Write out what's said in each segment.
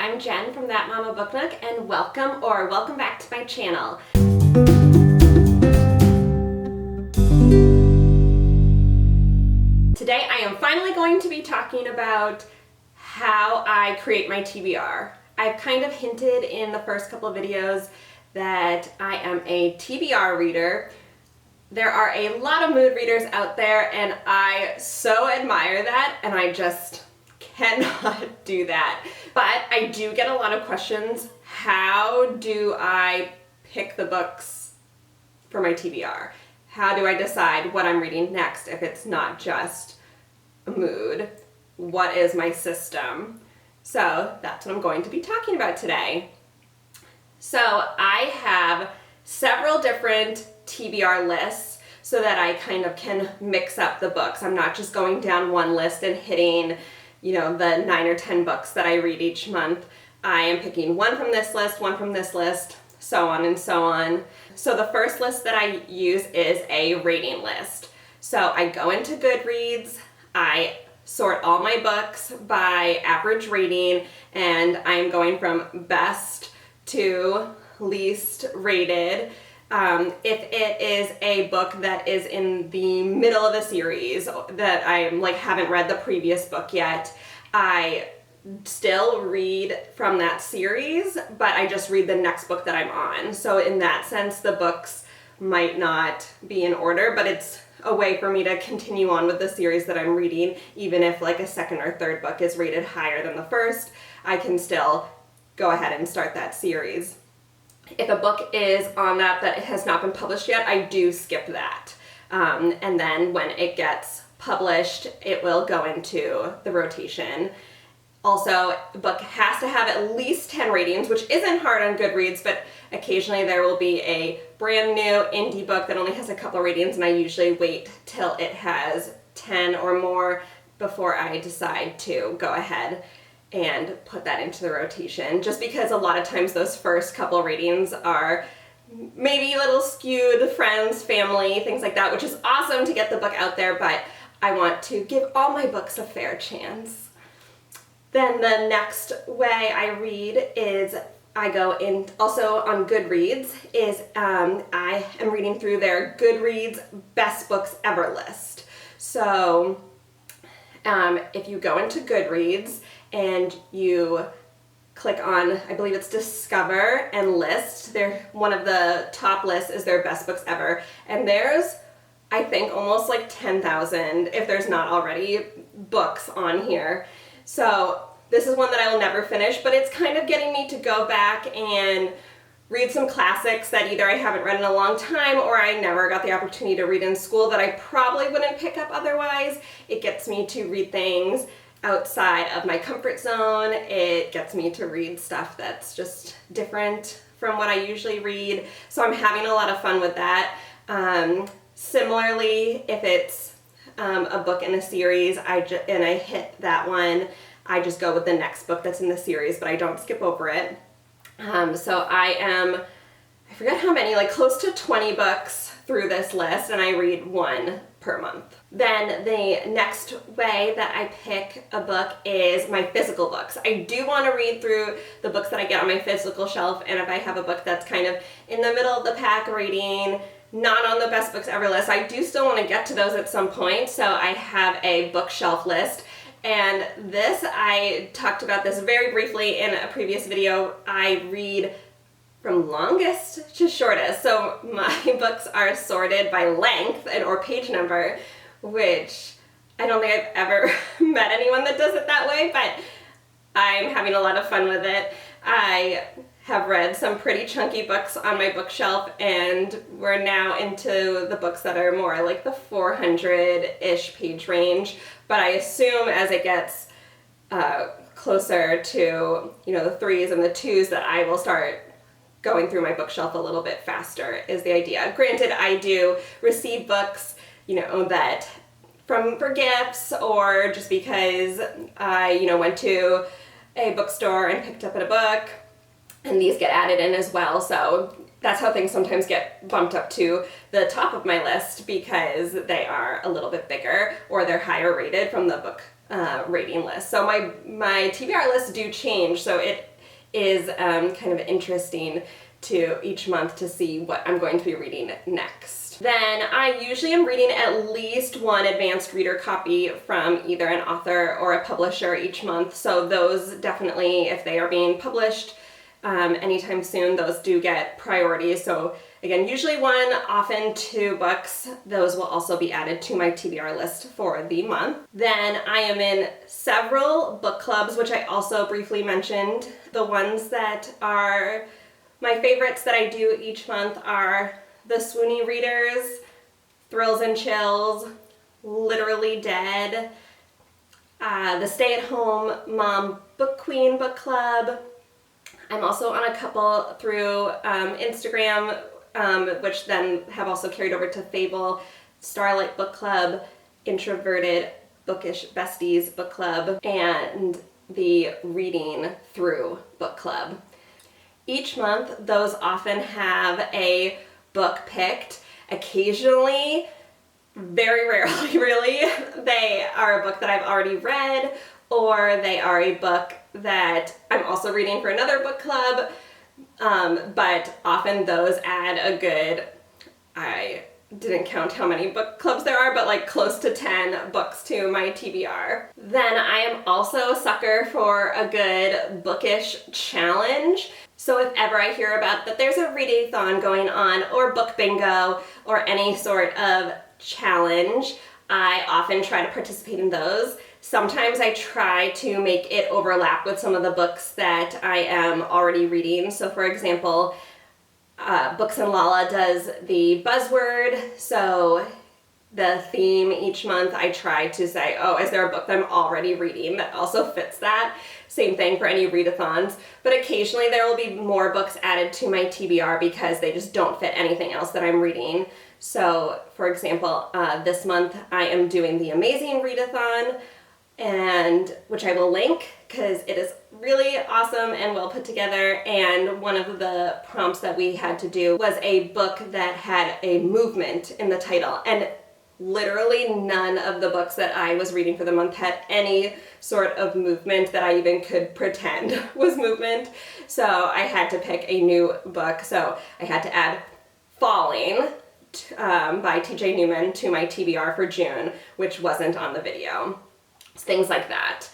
I'm Jen from That Mama Book Nook, and welcome back to my channel. Today I am finally going to be talking about how I create my TBR. I've kind of hinted in the first couple of videos that I am a TBR reader. There are a lot of mood readers out there, and I so admire that, and I just cannot do that. But I do get a lot of questions. How do I pick the books for my TBR? How do I decide what I'm reading next if it's not just a mood? What is my system? So that's what I'm going to be talking about today. So I have several different TBR lists so that I kind of can mix up the books. I'm not just going down one list and hitting, the 9 or 10 books that I read each month. I am picking one from this list, one from this list, so on and so on. So the first list that I use is a rating list. So I go into Goodreads, I sort all my books by average rating, and I'm going from best to least rated. If it is a book that is in the middle of a series that I haven't read the previous book yet, I still read from that series, but I just read the next book that I'm on. So in that sense, the books might not be in order, but it's a way for me to continue on with the series that I'm reading. Even if a second or third book is rated higher than the first, I can still go ahead and start that series. If a book is on that has not been published yet, I do skip that. And then when it gets published, it will go into the rotation. Also, the book has to have at least 10 ratings, which isn't hard on Goodreads, but occasionally there will be a brand new indie book that only has a couple ratings, and I usually wait till it has 10 or more before I decide to go ahead and put that into the rotation, just because a lot of times those first couple ratings are maybe a little skewed, friends, family, things like that, which is awesome to get the book out there, but I want to give all my books a fair chance. Then the next way I read is I go in, also on Goodreads, is I am reading through their Goodreads Best Books Ever list. So if you go into Goodreads and you click on, I believe it's Discover and List, one of the top lists is their Best Books Ever, and there's, I think, almost 10,000, if there's not already, books on here. So this is one that I will never finish, but it's kind of getting me to go back and read some classics that either I haven't read in a long time or I never got the opportunity to read in school that I probably wouldn't pick up otherwise. It gets me to read things outside of my comfort zone. It gets me to read stuff that's just different from what I usually read. So I'm having a lot of fun with that. Similarly, if it's a book in a series and I hit that one, I just go with the next book that's in the series, but I don't skip over it. So I forget how many, close to 20 books through this list, and I read one per month. Then the next way that I pick a book is my physical books. I do want to read through the books that I get on my physical shelf, and if I have a book that's kind of in the middle of the pack rating, not on the Best Books Ever list, I do still want to get to those at some point, so I have a bookshelf list. And I talked about this very briefly in a previous video. I read from longest to shortest. So my books are sorted by length or page number, which I don't think I've ever met anyone that does it that way, but I'm having a lot of fun with it. I have read some pretty chunky books on my bookshelf, and we're now into the books that are more like the 400-ish page range. But I assume as it gets closer to the 3s and the 2s that I will start going through my bookshelf a little bit faster is the idea. Granted, I do receive books that for gifts, or just because I went to a bookstore and picked up a book, and these get added in as well. So that's how things sometimes get bumped up to the top of my list, because they are a little bit bigger or they're higher rated from the book rating list. So my TBR lists do change, so it is kind of interesting to each month to see what I'm going to be reading next. Then I usually am reading at least one advanced reader copy from either an author or a publisher each month. So those definitely, if they are being published anytime soon, those do get priority. So again, usually one, often two books. Those will also be added to my TBR list for the month. Then I am in several book clubs, which I also briefly mentioned. The ones that are my favorites that I do each month are the Swoony Readers, Thrills and Chills, Literally Dead, the Stay at Home Mom Book Queen Book Club. I'm also on a couple through Instagram, which then have also carried over to Fable, Starlight Book Club, Introverted Bookish Besties Book Club, and the Reading Through Book Club. Each month, those often have a book picked. Occasionally, very rarely really, they are a book that I've already read, or they are a book that I'm also reading for another book club, but often those add a good, I didn't count how many book clubs there are, but like close to 10 books to my TBR. Then I am also a sucker for a good bookish challenge. So if ever I hear about that there's a readathon going on, or book bingo, or any sort of challenge, I often try to participate in those. Sometimes I try to make it overlap with some of the books that I am already reading. So for example, Books and Lala does the buzzword, so the theme each month I try to say, oh, is there a book that I'm already reading that also fits that? Same thing for any readathons, but occasionally there will be more books added to my TBR because they just don't fit anything else that I'm reading. So for example, this month I am doing the Amazing Readathon, and which I will link because it is really awesome and well put together. And one of the prompts that we had to do was a book that had a movement in the title, and literally none of the books that I was reading for the month had any sort of movement that I even could pretend was movement. So I had to pick a new book. So I had to add Falling by TJ Newman to my TBR for June, which wasn't on the video. Things like that.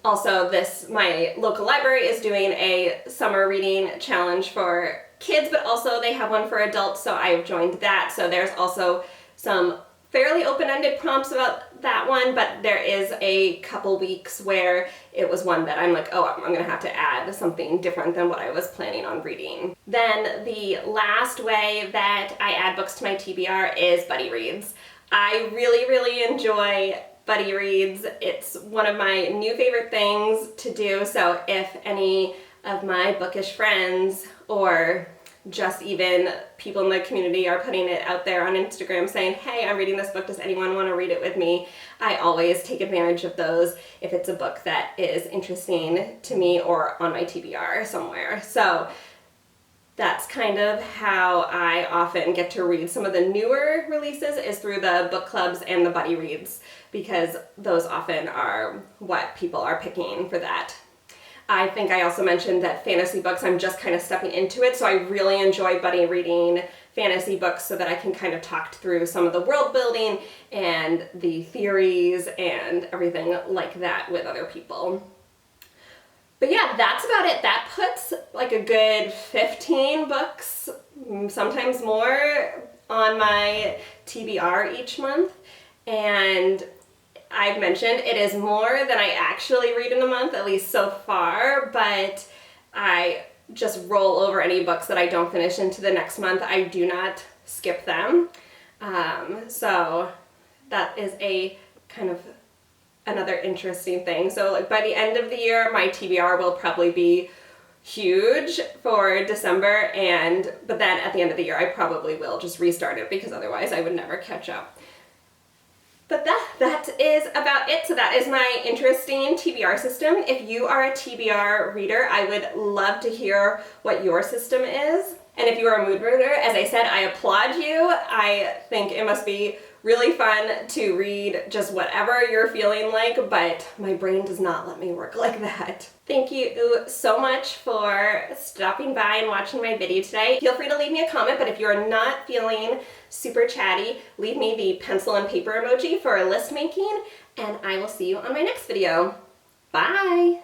Also, my local library is doing a summer reading challenge for kids, but also they have one for adults, so I've joined that. So there's also some fairly open-ended prompts about that one, but there is a couple weeks where it was one that I'm like, oh, I'm gonna have to add something different than what I was planning on reading. Then the last way that I add books to my TBR is buddy reads. I really, really enjoy buddy reads. It's one of my new favorite things to do, so if any of my bookish friends or just even people in the community are putting it out there on Instagram saying, hey, I'm reading this book, does anyone want to read it with me? I always take advantage of those if it's a book that is interesting to me or on my TBR somewhere. So that's kind of how I often get to read some of the newer releases, is through the book clubs and the buddy reads, because those often are what people are picking for that. I think I also mentioned that fantasy books, I'm just kind of stepping into it, so I really enjoy buddy reading fantasy books so that I can kind of talk through some of the world building and the theories and everything like that with other people. But yeah, that's about it. That puts like a good 15 books, sometimes more, on my TBR each month. And I've mentioned it is more than I actually read in a month, at least so far, but I just roll over any books that I don't finish into the next month. I do not skip them. So that is a kind of another interesting thing. So like by the end of the year, my TBR will probably be huge for December, but then at the end of the year, I probably will just restart it because otherwise I would never catch up. But that is about it. So that is my interesting TBR system. If you are a TBR reader, I would love to hear what your system is. And if you are a mood reader, as I said, I applaud you. I think it must be really fun to read just whatever you're feeling like, but my brain does not let me work like that. Thank you so much for stopping by and watching my video today. Feel free to leave me a comment, but if you're not feeling super chatty, leave me the pencil and paper emoji for list making, and I will see you on my next video. Bye!